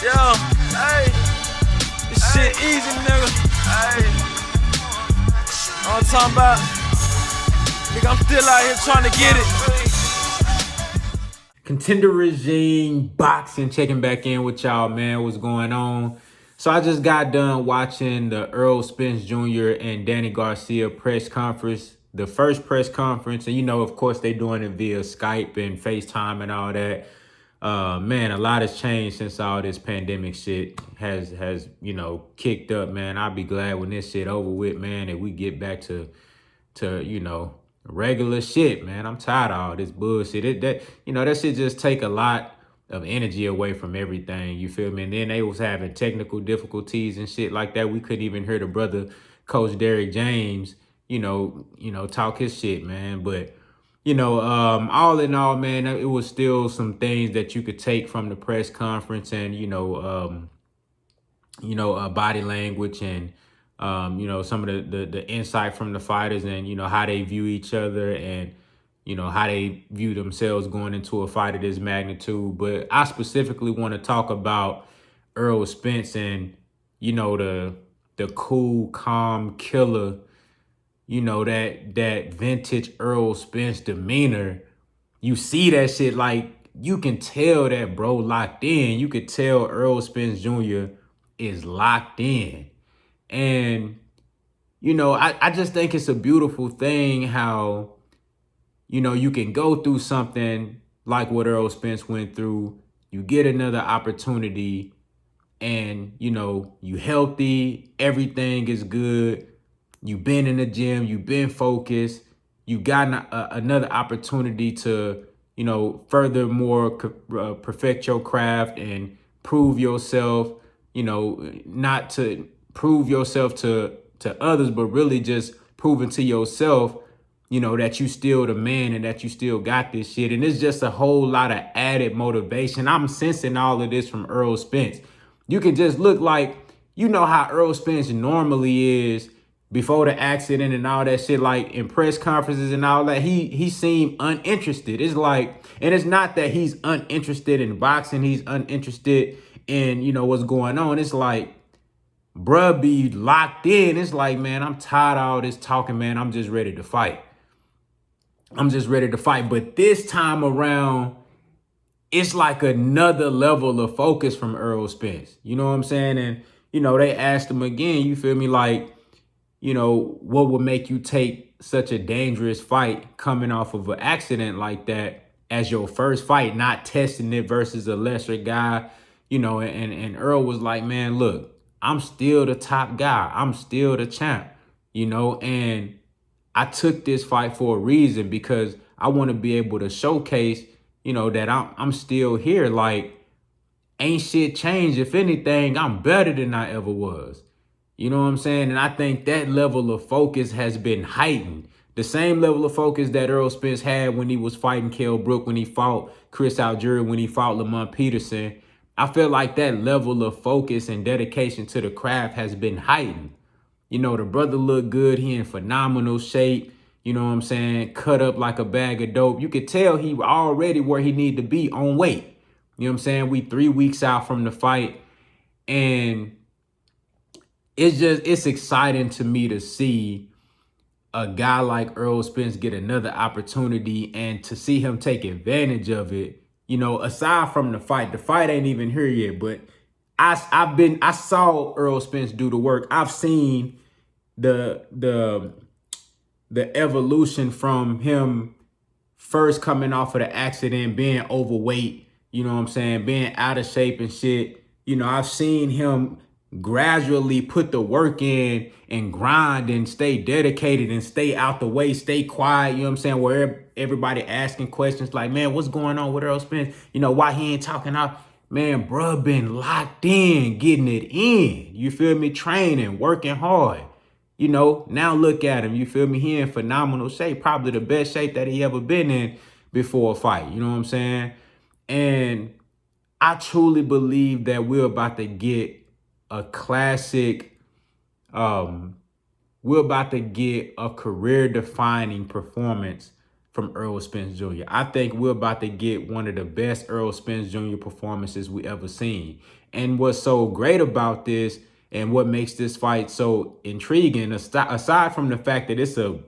Yo, hey, this shit easy, nigga. Hey, all I'm talking about, nigga, I'm still out here trying to get it. Contender Regime Boxing checking back in with y'all, man. What's going on? So I just got done watching the Errol Spence Jr. and Danny Garcia press conference, the first press conference. And, you know, of course, they doing it via Skype and FaceTime and all that. Man, a lot has changed since all this pandemic shit has kicked up, man. I'll be glad when this shit over with, man, that we get back to regular shit, man. I'm tired of all this bullshit. That shit just take a lot of energy away from everything. You feel me? And then they was having technical difficulties and shit like that. We couldn't even hear the brother Coach Derrick James, talk his shit, man. But all in all, man, it was still some things that you could take from the press conference and body language and some of the insight from the fighters and how they view each other and how they view themselves going into a fight of this magnitude. But I specifically want to talk about Errol Spence and the cool, calm killer, that vintage Errol Spence demeanor. You see that shit, like, you can tell that bro locked in. You could tell Errol Spence Jr. is locked in. And, I just think it's a beautiful thing how, you can go through something like what Errol Spence went through. You get another opportunity and, you healthy, everything is good. You've been in the gym, you've been focused. You got another opportunity to, furthermore perfect your craft and prove yourself, not to prove yourself to others, but really just proving to yourself, that you still the man and that you still got this shit. And it's just a whole lot of added motivation. I'm sensing all of this from Errol Spence. You can just look like, how Errol Spence normally is before the accident and all that shit, like in press conferences and all that. He seemed uninterested. It's like, and it's not that he's uninterested in boxing. He's uninterested in, what's going on. It's like, bruh be locked in. It's like, man, I'm tired of all this talking, man. I'm just ready to fight. But this time around, it's like another level of focus from Errol Spence. You know what I'm saying? And, they asked him again, you feel me? Like, what would make you take such a dangerous fight coming off of an accident like that as your first fight, not testing it versus a lesser guy, and Earl was like, man, look, I'm still the top guy. I'm still the champ, and I took this fight for a reason because I want to be able to showcase, that I'm still here. Like, ain't shit changed. If anything, I'm better than I ever was. You know what I'm saying? And I think that level of focus has been heightened. The same level of focus that Errol Spence had when he was fighting Kell Brook, when he fought Chris Algieri, when he fought Lamont Peterson. I feel like that level of focus and dedication to the craft has been heightened. The brother looked good. He in phenomenal shape. You know what I'm saying? Cut up like a bag of dope. You could tell he already where he need to be on weight. You know what I'm saying? We 3 weeks out from the fight. And it's exciting to me to see a guy like Errol Spence get another opportunity and to see him take advantage of it. Aside from the fight ain't even here yet, but I saw Errol Spence do the work. I've seen the evolution from him first coming off of the accident, being overweight, being out of shape and shit. I've seen him gradually put the work in and grind and stay dedicated and stay out the way, stay quiet, where everybody asking questions like, man, what's going on with Errol Spence? Why he ain't talking out? Man, bruh been locked in, getting it in. You feel me? Training, working hard. Now look at him. You feel me? He in phenomenal shape, probably the best shape that he ever been in before a fight. You know what I'm saying? And I truly believe that we're about to get a classic, we're about to get a career-defining performance from Errol Spence Jr. I think we're about to get one of the best Errol Spence Jr. performances we ever seen. And what's so great about this and what makes this fight so intriguing, aside from the fact that it's a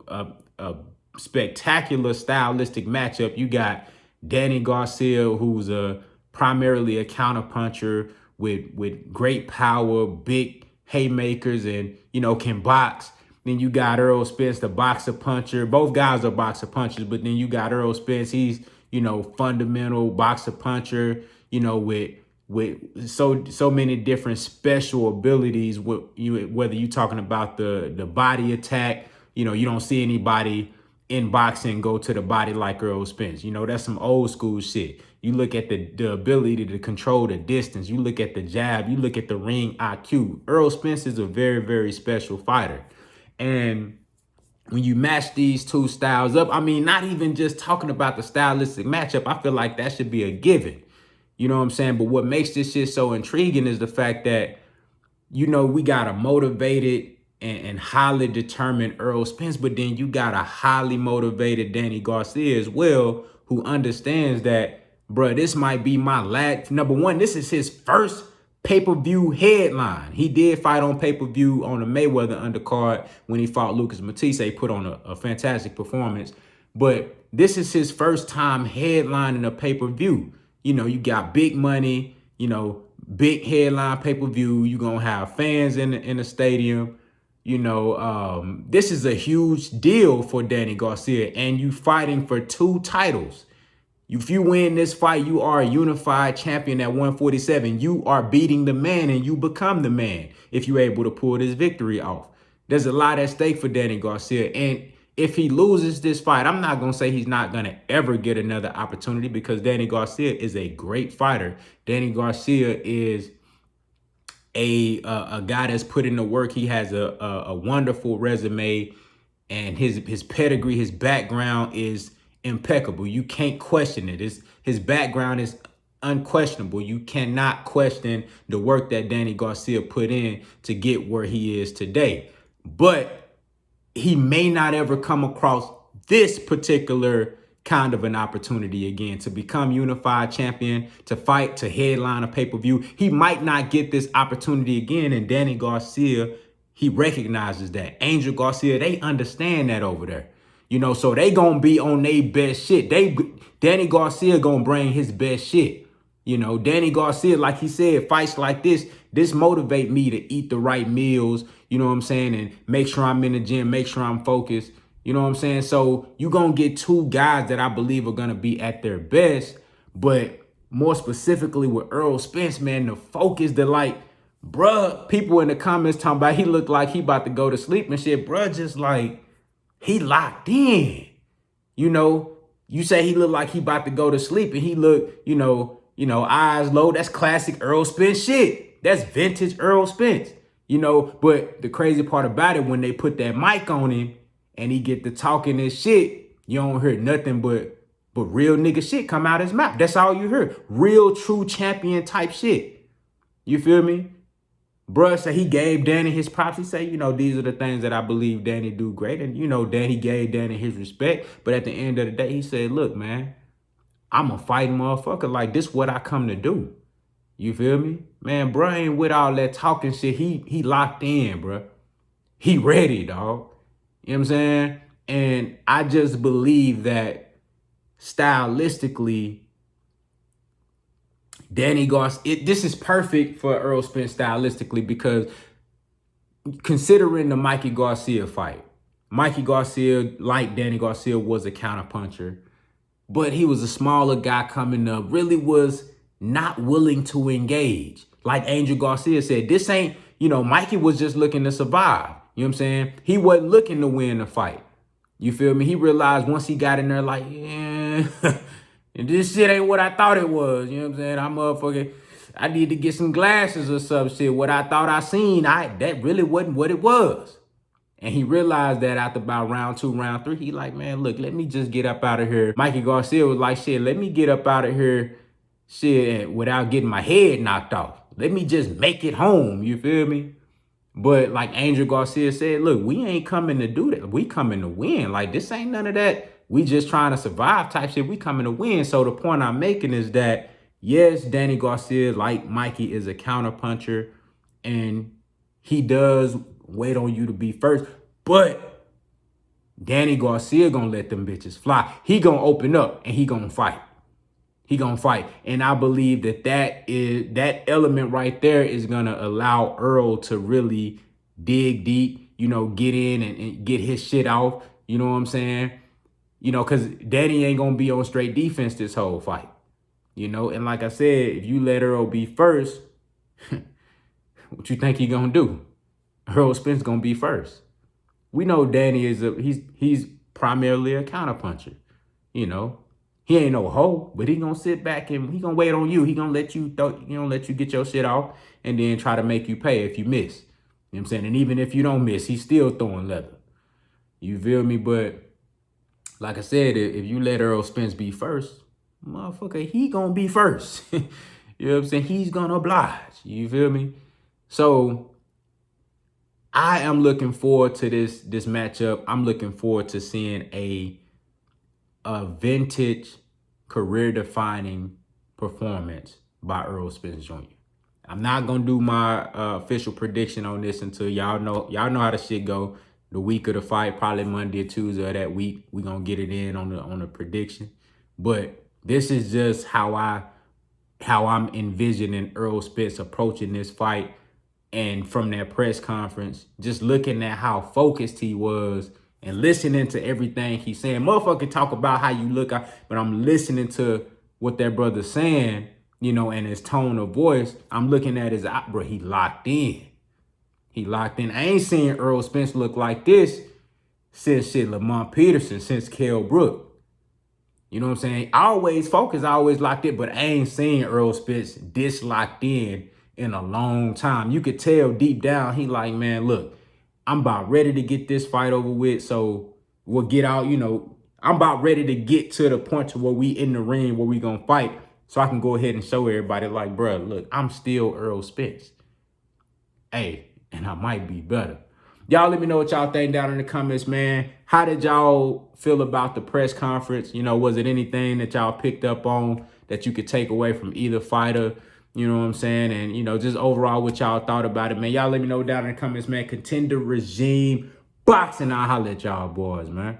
spectacular stylistic matchup, you got Danny Garcia, who's primarily a counterpuncher with great power, big haymakers, and, can box. Then you got Errol Spence, the boxer puncher. Both guys are boxer punchers, but then you got Errol Spence. He's, fundamental boxer puncher, with so many different special abilities. Whether you're talking about the body attack, you don't see anybody in boxing go to the body like Errol Spence. That's some old school shit. You look at the ability to control the distance. You look at the jab. You look at the ring IQ. Errol Spence is a very, very special fighter. And when you match these two styles up, I mean, not even just talking about the stylistic matchup, I feel like that should be a given. You know what I'm saying? But what makes this shit so intriguing is the fact that, we got a motivated and highly determined Errol Spence, but then you got a highly motivated Danny Garcia as well, who understands that, bruh, this might be my last. Number one, this is his first pay-per-view headline. He did fight on pay-per-view on the Mayweather undercard when he fought Lucas Matisse, put on a fantastic performance. But this is his first time headlining a pay-per-view. You got big money, big headline pay-per-view. You're going to have fans in the stadium. This is a huge deal for Danny Garcia, and you fighting for 2 titles. If you win this fight, you are a unified champion at 147. You are beating the man, and you become the man if you're able to pull this victory off. There's a lot at stake for Danny Garcia, and if he loses this fight, I'm not going to say he's not going to ever get another opportunity, because Danny Garcia is a great fighter. Danny Garcia is a guy that's put in the work. He has a wonderful resume, and his pedigree, his background is impeccable. You can't question it. His background is unquestionable. You cannot question the work that Danny Garcia put in to get where he is today. But he may not ever come across this particular kind of an opportunity again to become unified champion, to fight, to headline a pay-per-view. He might not get this opportunity again, and Danny Garcia, he recognizes that. Angel Garcia, they understand that over there. So they gonna be on their best shit. Danny Garcia gonna bring his best shit. Danny Garcia, like he said, fights like this motivate me to eat the right meals, you know what I'm saying, and make sure I'm in the gym, make sure I'm focused, you know what I'm saying? So you gonna get 2 guys that I believe are gonna be at their best, but more specifically with Errol Spence, man, the focus, bruh, people in the comments talking about he looked like he about to go to sleep and shit, bruh, just like, he locked in. You say he looked like he about to go to sleep, and he looked, eyes low. That's classic Errol Spence shit. That's vintage Errol Spence. But the crazy part about it, when they put that mic on him and he get to talking this shit, you don't hear nothing but real nigga shit come out his mouth. That's all you hear. Real, true champion type shit. You feel me? Bruh said he gave Danny his props. He said, these are the things that I believe Danny do great. And, Danny gave Danny his respect. But at the end of the day, he said, look, man, I'm a fighting motherfucker. Like, this what I come to do. You feel me? Man, bruh ain't with all that talking shit. He locked in, bruh. He ready, dog. You know what I'm saying? And I just believe that stylistically, Danny Garcia, this is perfect for Errol Spence stylistically, because considering the Mikey Garcia fight, Mikey Garcia, like Danny Garcia, was a counterpuncher, but he was a smaller guy coming up, really was not willing to engage. Like Angel Garcia said, this ain't, Mikey was just looking to survive. You know what I'm saying? He wasn't looking to win the fight. You feel me? He realized once he got in there, like, yeah, and this shit ain't what I thought it was. You know what I'm saying? I need to get some glasses or some shit. What I thought I seen, that really wasn't what it was. And he realized that after about round 2, round 3, he like, man, look, let me just get up out of here. Mikey Garcia was like, shit, let me get up out of here, shit, without getting my head knocked off. Let me just make it home. You feel me? But like Angel Garcia said, look, we ain't coming to do that. We coming to win. Like, this ain't none of that we just trying to survive type shit. We coming to win. So the point I'm making is that, yes, Danny Garcia, like Mikey, is a counterpuncher, and he does wait on you to be first. But Danny Garcia gonna let them bitches fly. He gonna open up and he gonna fight. He gonna fight. And I believe that element right there is gonna allow Earl to really dig deep, get in and get his shit off. You know what I'm saying? Because Danny ain't gonna be on straight defense this whole fight. And like I said, if you let Earl be first, what you think he gonna do? Errol Spence gonna be first. We know Danny is he's primarily a counterpuncher. He ain't no hoe, but he gonna sit back and he gonna wait on you. He gonna let you let you get your shit off and then try to make you pay if you miss. You know what I'm saying? And even if you don't miss, he's still throwing leather. You feel me? But like I said, if you let Errol Spence be first, motherfucker, he gonna be first. You know what I'm saying? He's gonna oblige. You feel me? So I am looking forward to this matchup. I'm looking forward to seeing a vintage, career-defining performance by Errol Spence Jr. I'm not gonna do my official prediction on this until y'all know how the shit go. The week of the fight, probably Monday or Tuesday of that week, we gonna get it in on the prediction. But this is just how I'm envisioning Errol Spence approaching this fight. And from that press conference, just looking at how focused he was and listening to everything he's saying. Motherfucker talk about how you look, but I'm listening to what that brother's saying, and his tone of voice. I'm looking at his bro, he locked in. He locked in. I ain't seen Errol Spence look like this since Lamont Peterson, since Kell Brook. You know what I'm saying? I always locked in, but I ain't seen Errol Spence this locked in a long time. You could tell deep down, he like, man, look, I'm about ready to get this fight over with. So we'll get out, I'm about ready to get to the point to where we in the ring, where we gonna fight. So I can go ahead and show everybody like, bro, look, I'm still Errol Spence. Hey, and I might be better. Y'all let me know what y'all think down in the comments, man. How did y'all feel about the press conference? Was it anything that y'all picked up on that you could take away from either fighter? You know what I'm saying? And, just overall what y'all thought about it, man. Y'all let me know down in the comments, man. Contender regime boxing. I'll holler at y'all boys, man.